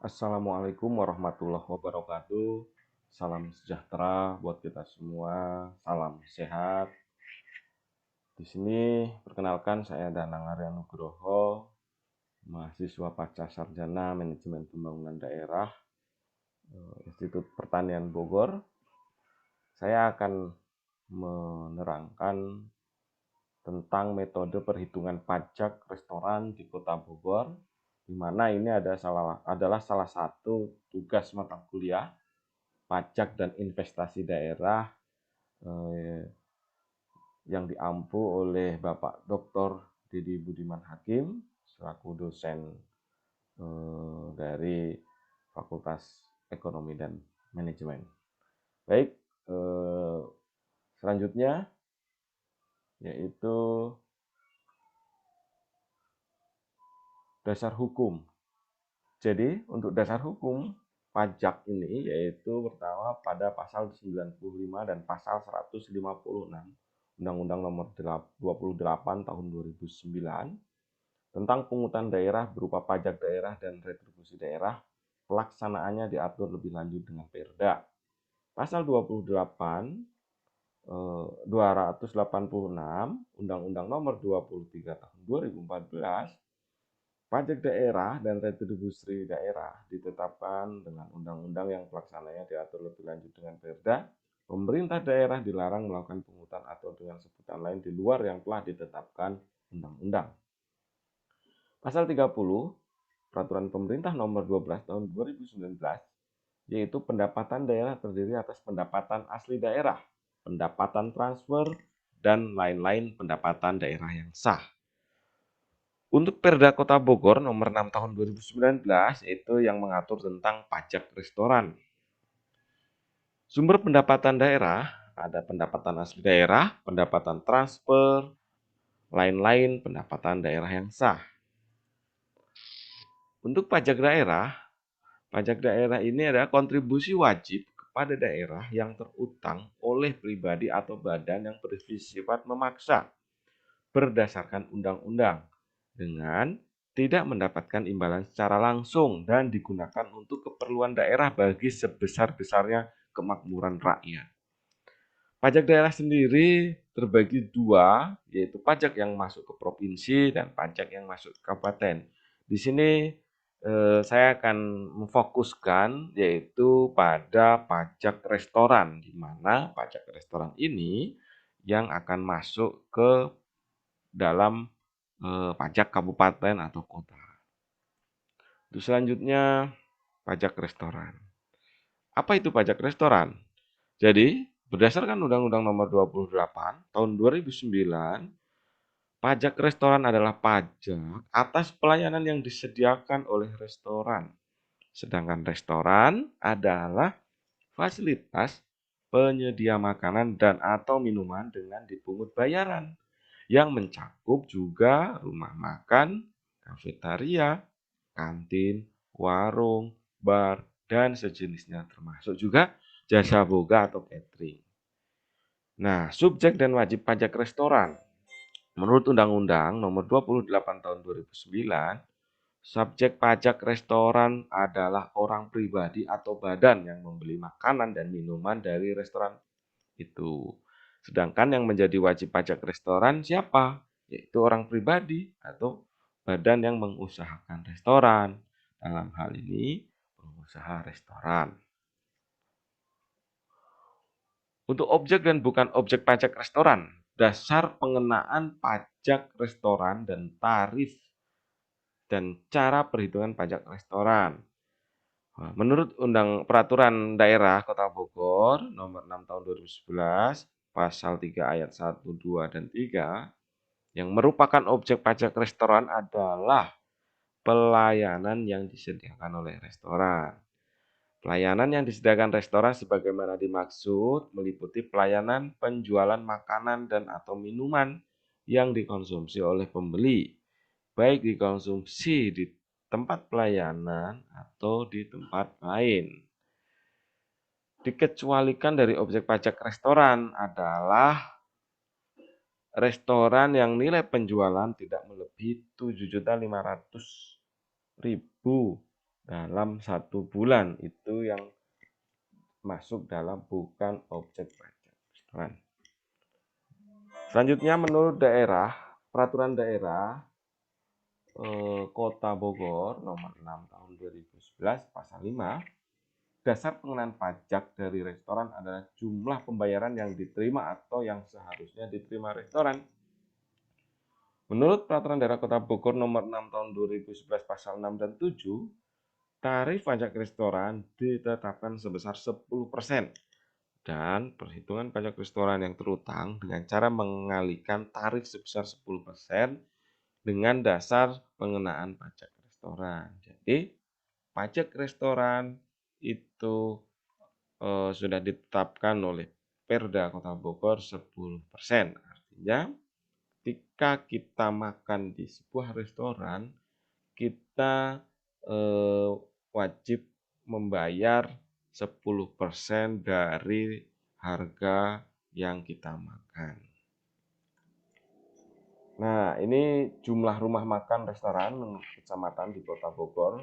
Assalamualaikum warahmatullahi wabarakatuh. Salam sejahtera buat kita semua. Salam sehat. Di sini perkenalkan saya Danang Arya Nugroho, mahasiswa pasca sarjana Manajemen Pembangunan Daerah Institut Pertanian Bogor. Saya akan menerangkan tentang metode perhitungan pajak restoran di Kota Bogor, di mana ini adalah salah satu tugas mata kuliah pajak dan investasi daerah yang diampu oleh Bapak Dr. Didi Budiman Hakim selaku dosen dari Fakultas Ekonomi dan Manajemen. Baik, selanjutnya yaitu dasar hukum. Jadi untuk dasar hukum pajak ini yaitu pertama pada pasal 95 dan pasal 156 Undang-Undang Nomor 28 Tahun 2009 tentang pungutan daerah berupa pajak daerah dan retribusi daerah. Pelaksanaannya diatur lebih lanjut dengan Perda. Pasal 28 286 Undang-Undang Nomor 23 Tahun 2014 pajak daerah dan retribusi daerah ditetapkan dengan undang-undang yang pelaksananya diatur lebih lanjut dengan Perda. Pemerintah daerah dilarang melakukan pungutan atau dengan sebutan lain di luar yang telah ditetapkan undang-undang. Pasal 30 Peraturan Pemerintah Nomor 12 Tahun 2019 yaitu pendapatan daerah terdiri atas pendapatan asli daerah, pendapatan transfer, dan lain-lain pendapatan daerah yang sah. Untuk Perda Kota Bogor nomor 6 tahun 2019 itu yang mengatur tentang pajak restoran. Sumber pendapatan daerah ada pendapatan asli daerah, pendapatan transfer, lain-lain pendapatan daerah yang sah. Untuk pajak daerah ini adalah kontribusi wajib kepada daerah yang terutang oleh pribadi atau badan yang bersifat memaksa berdasarkan undang-undang dengan tidak mendapatkan imbalan secara langsung dan digunakan untuk keperluan daerah bagi sebesar-besarnya kemakmuran rakyat. Pajak daerah sendiri terbagi dua, yaitu pajak yang masuk ke provinsi dan pajak yang masuk ke kabupaten. Di sini saya akan memfokuskan yaitu pada pajak restoran, di mana pajak restoran ini yang akan masuk ke dalam pajak kabupaten atau kota. Terus selanjutnya pajak restoran. Apa itu pajak restoran? Jadi, berdasarkan Undang-Undang Nomor 28 Tahun 2009, pajak restoran adalah pajak atas pelayanan yang disediakan oleh restoran. Sedangkan restoran adalah fasilitas penyedia makanan dan atau minuman dengan dipungut bayaran yang mencakup juga rumah makan, kafetaria, kantin, warung, bar, dan sejenisnya termasuk juga jasa boga atau catering. Nah, subjek dan wajib pajak restoran. Menurut Undang-Undang Nomor 28 Tahun 2009, subjek pajak restoran adalah orang pribadi atau badan yang membeli makanan dan minuman dari restoran itu. Sedangkan yang menjadi wajib pajak restoran siapa? Yaitu orang pribadi atau badan yang mengusahakan restoran. Dalam hal ini, pengusaha restoran. Untuk objek dan bukan objek pajak restoran, dasar pengenaan pajak restoran dan tarif dan cara perhitungan pajak restoran. Menurut Peraturan Daerah Kota Bogor Nomor 6 Tahun 2011, Pasal 3 Ayat 1, 2, dan 3, yang merupakan objek pajak restoran adalah pelayanan yang disediakan oleh restoran. Pelayanan yang disediakan restoran sebagaimana dimaksud meliputi pelayanan penjualan makanan dan atau minuman yang dikonsumsi oleh pembeli, baik dikonsumsi di tempat pelayanan atau di tempat lain. Dikecualikan dari objek pajak restoran adalah restoran yang nilai penjualan tidak melebihi 7.500.000 dalam 1 bulan. Itu yang masuk dalam bukan objek pajak restoran. Selanjutnya menurut daerah, peraturan daerah Kota Bogor nomor 6 tahun 2011 pasal 5, dasar pengenaan pajak dari restoran adalah jumlah pembayaran yang diterima atau yang seharusnya diterima restoran. Menurut peraturan daerah Kota Bogor nomor 6 tahun 2011 pasal 6 dan 7, tarif pajak restoran ditetapkan sebesar 10% dan perhitungan pajak restoran yang terutang dengan cara mengalihkan tarif sebesar 10% dengan dasar pengenaan pajak restoran. Jadi, pajak restoran itu sudah ditetapkan oleh Perda Kota Bogor 10%. Artinya, ketika kita makan di sebuah restoran, kita wajib membayar 10% dari harga yang kita makan. Nah, ini jumlah rumah makan restoran kecamatan di Kota Bogor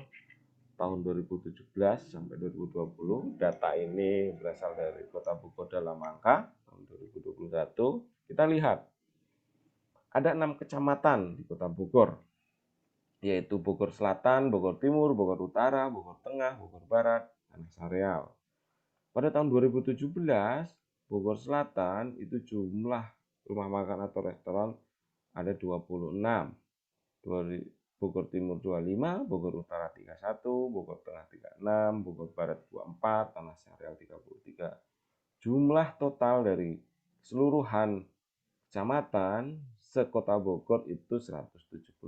tahun 2017 sampai 2020. Data ini berasal dari Kota Bogor dalam angka tahun 2021. Kita lihat ada 6 kecamatan di Kota Bogor, yaitu Bogor Selatan, Bogor Timur, Bogor Utara, Bogor Tengah, Bogor Barat, dan Sareal. Pada tahun 2017, Bogor Selatan itu jumlah rumah makan atau restoran ada 26. Bogor Timur 25, Bogor Utara 31, Bogor Tengah 36, Bogor Barat 24, Tanah Sareal 33. Jumlah total dari keseluruhan kecamatan sekota Bogor itu 175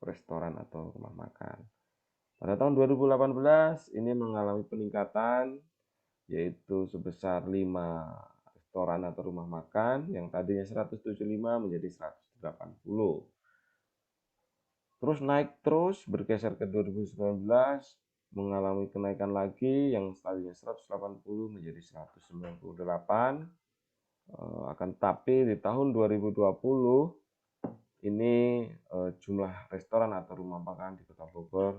restoran atau rumah makan. Pada tahun 2018 ini mengalami peningkatan yaitu sebesar 5 restoran atau rumah makan yang tadinya 175 menjadi 180. Terus naik terus bergeser ke 2019 mengalami kenaikan lagi yang tadinya 180 menjadi 198. Akan tetapi di tahun 2020 ini jumlah restoran atau rumah makan di Kota Bogor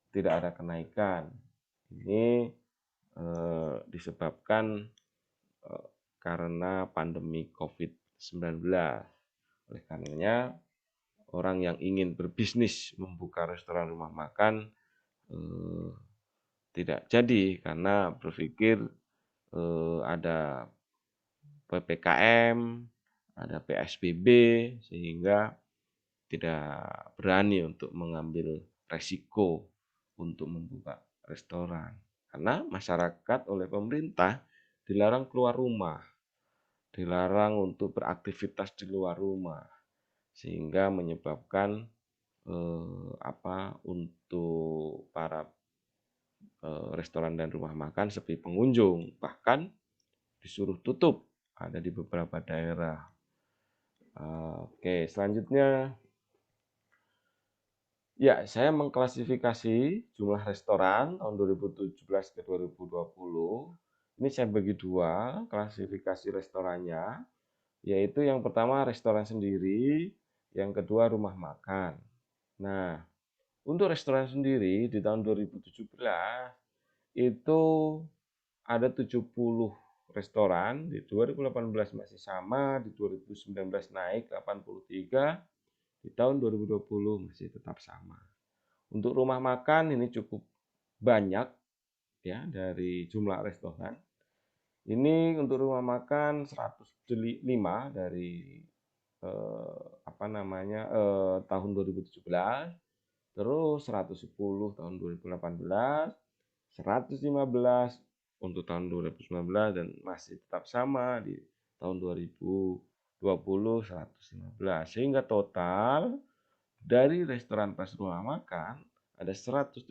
tidak ada kenaikan. Ini disebabkan karena pandemi COVID-19. Oleh karenanya, orang yang ingin berbisnis membuka restoran rumah makan tidak jadi karena berpikir ada PPKM, ada PSBB, sehingga tidak berani untuk mengambil resiko untuk membuka restoran. Karena masyarakat oleh pemerintah dilarang keluar rumah, dilarang untuk beraktivitas di luar rumah, sehingga menyebabkan untuk para restoran dan rumah makan sepi pengunjung, bahkan disuruh tutup ada di beberapa daerah. Oke, selanjutnya ya, saya mengklasifikasi jumlah restoran tahun 2017 ke 2020. Ini saya bagi 2 klasifikasi restorannya, yaitu yang pertama restoran sendiri, yang kedua rumah makan. Nah, untuk restoran sendiri di tahun 2017 itu ada 70 restoran, di 2018 masih sama, di 2019 naik 83, di tahun 2020 masih tetap sama. Untuk rumah makan ini cukup banyak ya dari jumlah restoran. Ini untuk rumah makan 105 dari tahun 2017, terus 110 tahun 2018, 115 untuk tahun 2019 dan masih tetap sama di tahun 2020 115. Sehingga total dari restoran plus rumah makan ada 175,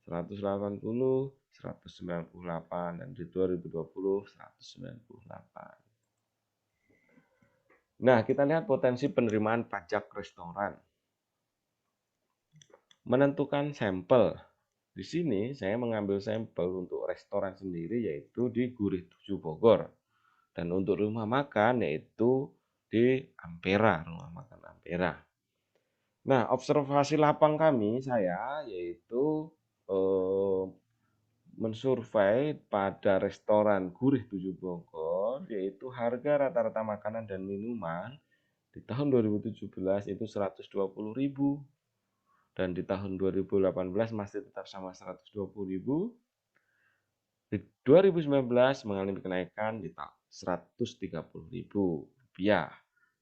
180, 198 dan di 2020 198. Nah, kita lihat potensi penerimaan pajak restoran. Menentukan sampel. Di sini saya mengambil sampel untuk restoran sendiri yaitu di Gurih 7 Bogor. Dan untuk rumah makan yaitu di Ampera, rumah makan Ampera. Nah, observasi lapang saya yaitu eh, mensurvei pada restoran Gurih 7 Bogor, yaitu harga rata-rata makanan dan minuman di tahun 2017 itu 120.000 dan di tahun 2018 masih tetap sama 120.000. Di 2019 mengalami kenaikan di 130.000 rupiah.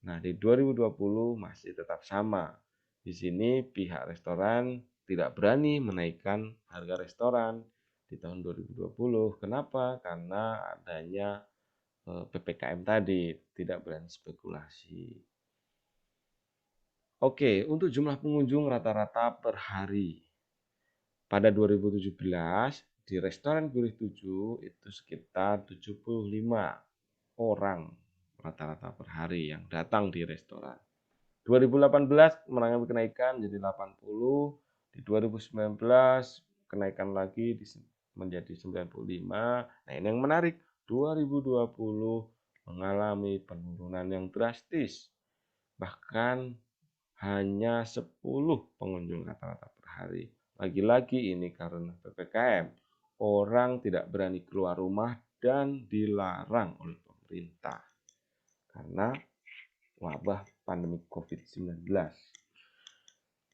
Nah, di 2020 masih tetap sama. Di sini pihak restoran tidak berani menaikkan harga restoran di tahun 2020. Kenapa? Karena adanya PPKM tadi, tidak berani spekulasi. Oke, untuk jumlah pengunjung rata-rata per hari. Pada 2017, di restoran Gurih 7 itu sekitar 75 orang rata-rata per hari yang datang di restoran. 2018 mengalami kenaikan jadi 80, di 2019 kenaikan lagi menjadi 95. Nah, ini yang menarik, 2020 mengalami penurunan yang drastis. Bahkan hanya 10 pengunjung rata-rata per hari. Lagi-lagi ini karena PPKM. Orang tidak berani keluar rumah dan dilarang oleh pemerintah karena wabah pandemi COVID-19.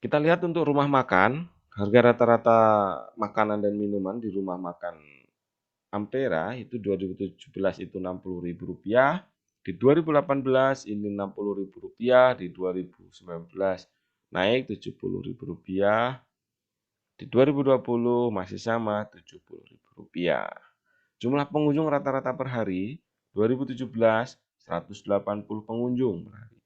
Kita lihat untuk rumah makan, harga rata-rata makanan dan minuman di rumah makan Ampera itu 2017 itu Rp60.000, di 2018 ini Rp60.000, di 2019 naik Rp70.000, di 2020 masih sama Rp70.000. Jumlah pengunjung rata-rata per hari 2017 180 pengunjung per hari.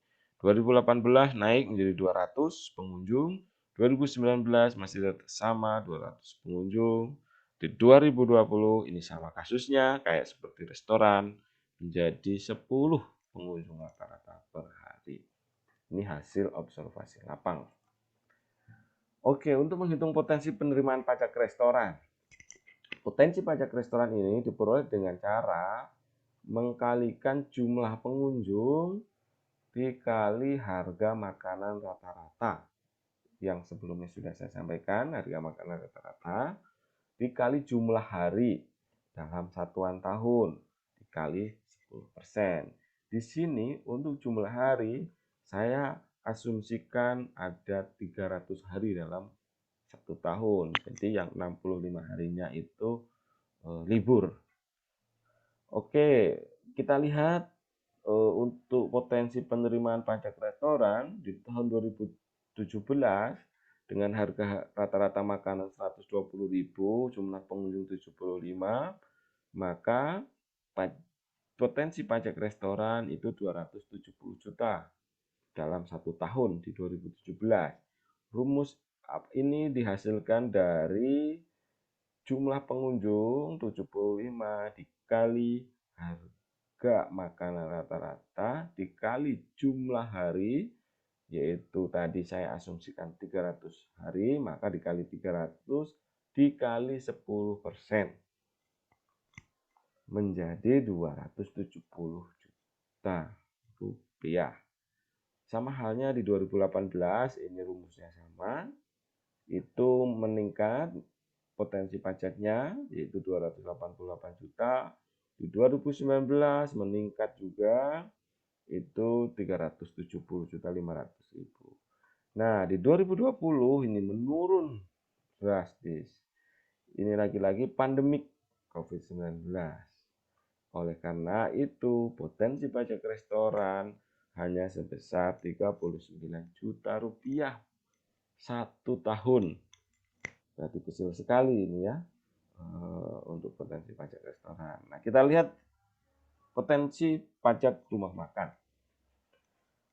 2018 naik menjadi 200 pengunjung, 2019 masih tetap sama 200 pengunjung. Di 2020 ini sama kasusnya kayak seperti restoran menjadi 10 pengunjung rata-rata per hari. Ini hasil observasi lapang. Oke, untuk menghitung potensi penerimaan pajak restoran. Potensi pajak restoran ini diperoleh dengan cara mengkalikan jumlah pengunjung dikali harga makanan rata-rata. Yang sebelumnya sudah saya sampaikan, harga makanan rata-rata dikali jumlah hari dalam satuan tahun dikali 10%. Di sini untuk jumlah hari saya asumsikan ada 300 hari dalam satu tahun. Jadi yang 65 harinya itu libur. Oke, kita lihat untuk potensi penerimaan pajak restoran di tahun 2017 dengan harga rata-rata makanan 120.000, jumlah pengunjung 75, maka potensi pajak restoran itu 270 juta dalam satu tahun di 2017. Rumus ini dihasilkan dari jumlah pengunjung 75 dikali harga makanan rata-rata dikali jumlah hari, yaitu tadi saya asumsikan 300 hari, maka dikali 300 dikali 10% menjadi 270 juta rupiah. Sama halnya di 2018, ini rumusnya sama, itu meningkat potensi pajaknya yaitu 288 juta. Di 2019 meningkat juga itu 370 juta 500 ribu. Nah, di 2020 ini menurun drastis. Ini lagi-lagi pandemik COVID-19. Oleh karena itu, potensi pajak restoran hanya sebesar 39 juta rupiah satu tahun. Berarti kecil sekali ini ya untuk potensi pajak restoran. Nah, kita lihat potensi pajak rumah makan.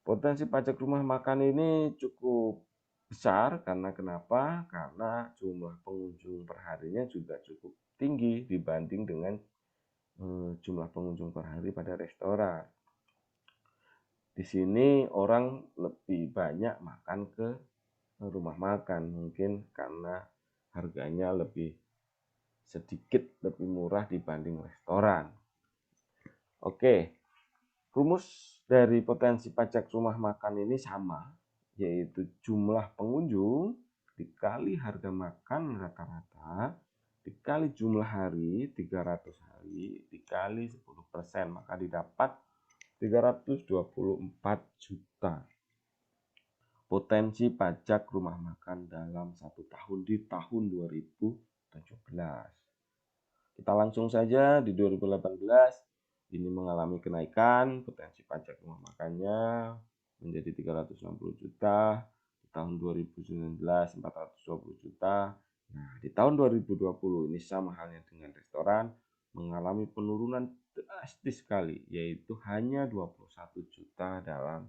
Potensi pajak rumah makan ini cukup besar karena kenapa? Karena jumlah pengunjung perharinya juga cukup tinggi dibanding dengan jumlah pengunjung per hari pada restoran. Di sini orang lebih banyak makan ke rumah makan, mungkin karena harganya lebih sedikit lebih murah dibanding restoran. Oke, rumus dari potensi pajak rumah makan ini sama, yaitu jumlah pengunjung dikali harga makan rata-rata dikali jumlah hari 300 hari dikali 10%, maka didapat 324 juta potensi pajak rumah makan dalam 1 tahun di tahun 2017. Kita langsung saja di 2018 ini mengalami kenaikan potensi pajak rumah makannya menjadi 360 juta, di tahun 2019 420 juta. Nah, di tahun 2020 ini sama halnya dengan restoran mengalami penurunan drastis sekali, yaitu hanya 21 juta dalam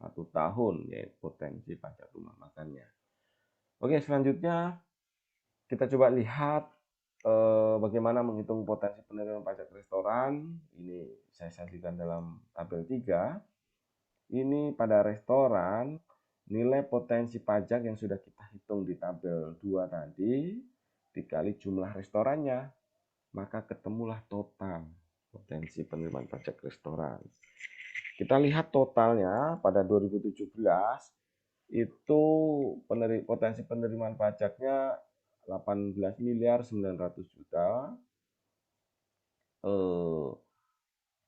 1 tahun, yaitu potensi pajak rumah makannya. Oke, selanjutnya kita coba lihat bagaimana menghitung potensi penerimaan pajak restoran. Ini saya sajikan dalam tabel 3. Ini pada restoran, nilai potensi pajak yang sudah kita hitung di tabel 2 tadi, dikali jumlah restorannya, maka ketemulah total potensi penerimaan pajak restoran. Kita lihat totalnya pada 2017, itu potensi penerimaan pajaknya 18 miliar 900 juta.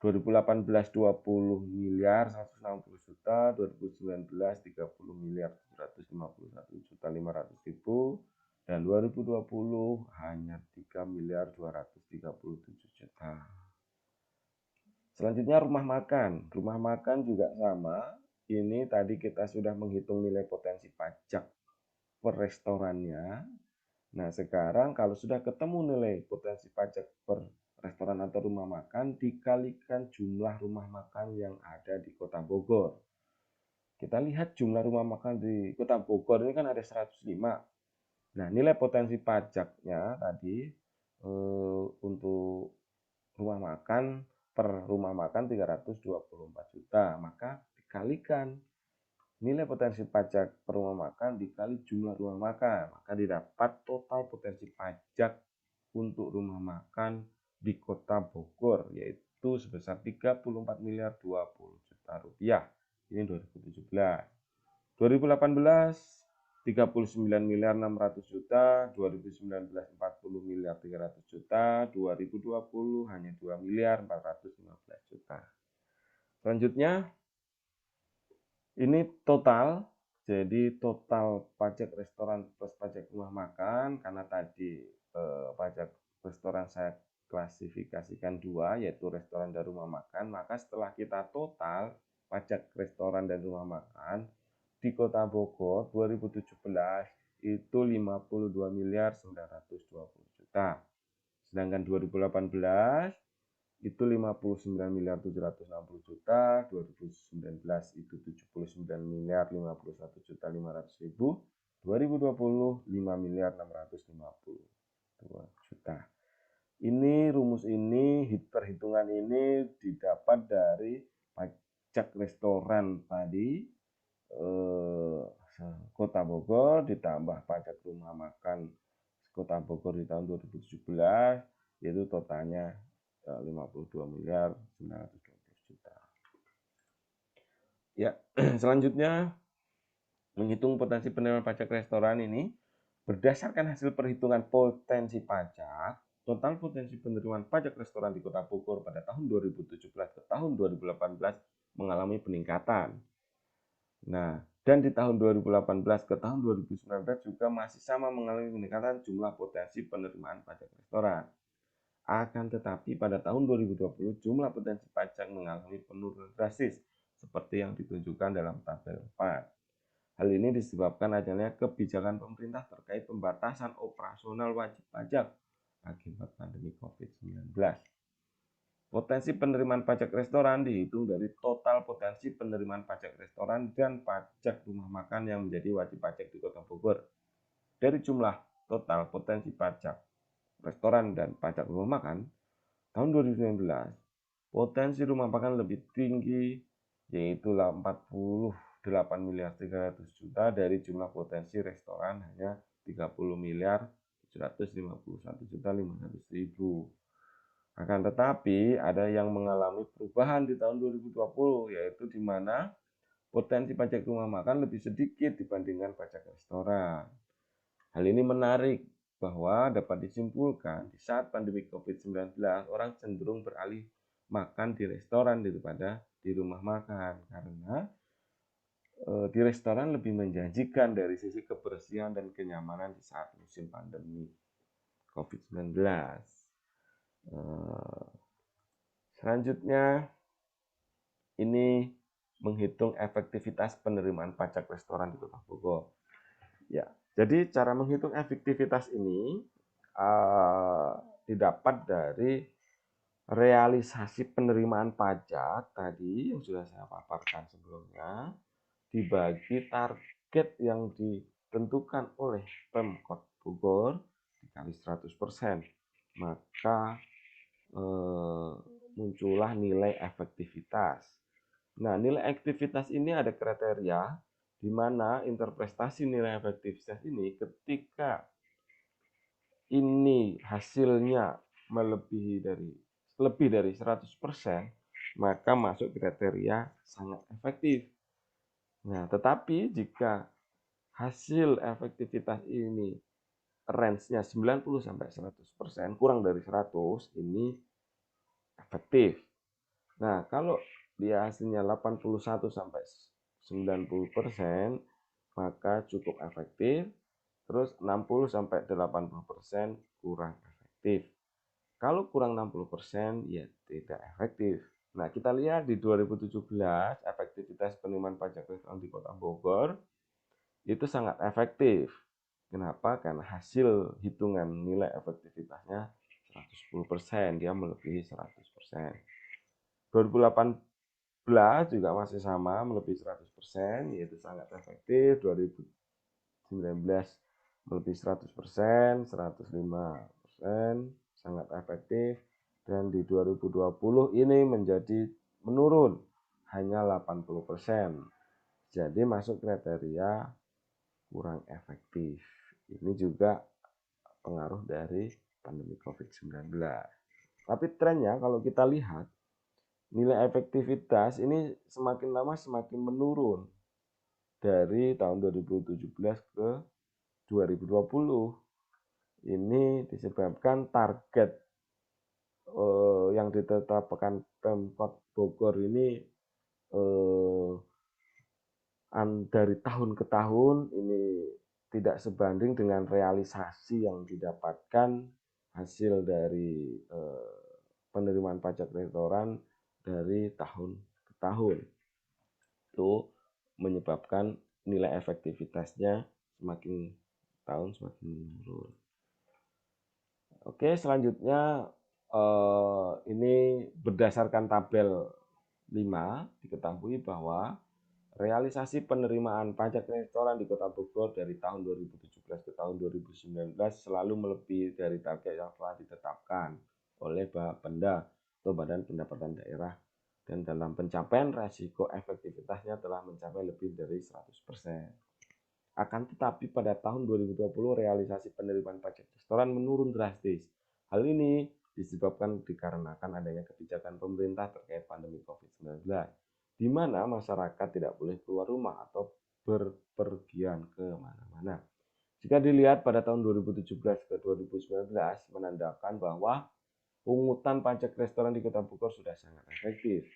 2018 20 miliar 160 juta, 2019 30 miliar 751 juta 500 ribu, dan 2020 hanya 3 miliar 237 juta. Selanjutnya rumah makan. Rumah makan juga sama. Ini tadi kita sudah menghitung nilai potensi pajak per restorannya. Nah, sekarang kalau sudah ketemu nilai potensi pajak per restoran atau rumah makan, dikalikan jumlah rumah makan yang ada di Kota Bogor. Kita lihat jumlah rumah makan di Kota Bogor ini kan ada 105. Nah, nilai potensi pajaknya tadi untuk rumah makan per rumah makan 324 juta, maka dikalikan nilai potensi pajak per rumah makan dikali jumlah rumah makan, maka didapat total potensi pajak untuk rumah makan di Kota Bogor, yaitu sebesar 34 miliar 20 juta rupiah. Ini 2017. 2018 39 miliar 600 juta, 2019 40 miliar 300 juta, 2020 hanya 2 miliar 415 juta. Selanjutnya ini total, jadi total pajak restoran plus pajak rumah makan, karena tadi pajak restoran saya klasifikasikan 2, yaitu restoran dan rumah makan, maka setelah kita total pajak restoran dan rumah makan di Kota Bogor 2017 itu 52 miliar 920 juta. Sedangkan 2018 itu 59 miliar 760 juta, 2019 itu 79 miliar 51 juta 500 ribu, 2020 5 miliar 652 juta. Ini rumus ini, perhitungan ini didapat dari pajak restoran tadi, Kota Bogor ditambah pajak rumah makan Kota Bogor di tahun 2017, yaitu totalnya 52 miliar 920 juta. Ya, selanjutnya menghitung potensi penerimaan pajak restoran ini berdasarkan hasil perhitungan potensi pajak, total potensi penerimaan pajak restoran di Kota Bogor pada tahun 2017 ke tahun 2018 mengalami peningkatan. Nah, dan di tahun 2018 ke tahun 2019 juga masih sama mengalami peningkatan jumlah potensi penerimaan pajak restoran. Akan tetapi pada tahun 2020 jumlah potensi pajak mengalami penurunan drastis seperti yang ditunjukkan dalam tabel 4. Hal ini disebabkan adanya kebijakan pemerintah terkait pembatasan operasional wajib pajak akibat pandemi COVID-19. Potensi penerimaan pajak restoran dihitung dari total potensi penerimaan pajak restoran dan pajak rumah makan yang menjadi wajib pajak di Kota Bogor. Dari jumlah total potensi pajak restoran dan pajak rumah makan, tahun 2019, potensi rumah makan lebih tinggi, yaitu 48 miliar 300 juta dari jumlah potensi restoran hanya 30 miliar 751 juta 500 ribu. Akan tetapi ada yang mengalami perubahan di tahun 2020, yaitu di mana potensi pajak rumah makan lebih sedikit dibandingkan pajak restoran. Hal ini menarik bahwa dapat disimpulkan di saat pandemi COVID-19 orang cenderung beralih makan di restoran daripada di rumah makan karena di restoran lebih menjanjikan dari sisi kebersihan dan kenyamanan di saat musim pandemi COVID-19. Selanjutnya ini menghitung efektivitas penerimaan pajak restoran di Kota Bogor. Ya, jadi cara menghitung efektivitas ini didapat dari realisasi penerimaan pajak tadi yang sudah saya paparkan sebelumnya dibagi target yang ditentukan oleh Pemkot Bogor dikali 100%, maka muncullah nilai efektivitas. Nah, nilai efektivitas ini ada kriteria di mana interpretasi nilai efektivitas ini ketika ini hasilnya lebih dari 100%, maka masuk kriteria sangat efektif. Nah, tetapi jika hasil efektivitas ini range-nya 90 sampai 100%, kurang dari 100, ini efektif. Nah, kalau dia hasilnya 81 sampai 90%, maka cukup efektif. Terus 60 sampai 80% kurang efektif. Kalau kurang 60% ya tidak efektif. Nah, kita lihat di 2017 efektivitas penerimaan pajak restoran di Kota Bogor itu sangat efektif. Kenapa? Karena hasil hitungan nilai efektivitasnya 110%, dia melebihi 100%. 2018 juga masih sama, melebihi 100%, yaitu sangat efektif. 2019 melebihi 100%, 105%, sangat efektif. Dan di 2020 ini menurun hanya 80%. Jadi masuk kriteria kurang efektif. Ini juga pengaruh dari pandemi COVID-19. Tapi trennya kalau kita lihat, nilai efektivitas ini semakin lama semakin menurun dari tahun 2017 ke 2020. Ini disebabkan target yang ditetapkan Pemkot Bogor ini dari tahun ke tahun ini tidak sebanding dengan realisasi yang didapatkan hasil dari penerimaan pajak restoran dari tahun ke tahun. Itu menyebabkan nilai efektivitasnya semakin tahun semakin menurun. Oke, selanjutnya ini berdasarkan tabel 5 diketahui bahwa realisasi penerimaan pajak restoran di Kota Bogor dari tahun 2017 ke tahun 2019 selalu melebihi dari target yang telah ditetapkan oleh Bapenda atau Badan Pendapatan Daerah, dan dalam pencapaian resiko efektivitasnya telah mencapai lebih dari 100%. Akan tetapi pada tahun 2020 realisasi penerimaan pajak restoran menurun drastis. Hal ini disebabkan dikarenakan adanya kebijakan pemerintah terkait pandemi COVID-19, di mana masyarakat tidak boleh keluar rumah atau berpergian ke mana-mana. Jika dilihat pada tahun 2017 ke 2019 menandakan bahwa pungutan pajak restoran di Kota Bogor sudah sangat efektif.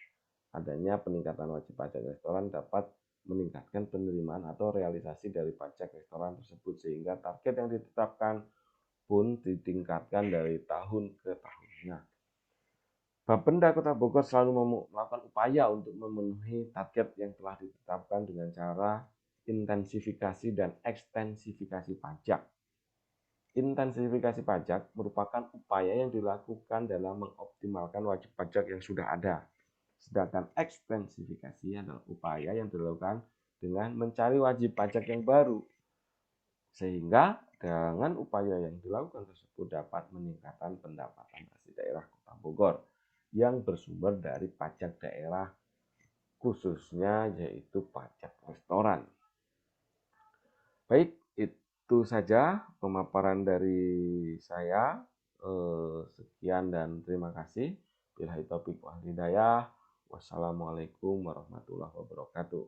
Adanya peningkatan wajib pajak restoran dapat meningkatkan penerimaan atau realisasi dari pajak restoran tersebut sehingga target yang ditetapkan pun ditingkatkan dari tahun ke tahunnya. Bapenda Kota Bogor selalu melakukan upaya untuk memenuhi target yang telah ditetapkan dengan cara intensifikasi dan ekstensifikasi pajak. Intensifikasi pajak merupakan upaya yang dilakukan dalam mengoptimalkan wajib pajak yang sudah ada. Sedangkan ekstensifikasi adalah upaya yang dilakukan dengan mencari wajib pajak yang baru. Sehingga dengan upaya yang dilakukan tersebut dapat meningkatkan pendapatan asli daerah Kota Bogor yang bersumber dari pajak daerah, khususnya yaitu pajak restoran. Baik, itu saja pemaparan dari saya. Sekian dan terima kasih. Billahi taufiq wal hidayah. Wassalamualaikum warahmatullahi wabarakatuh.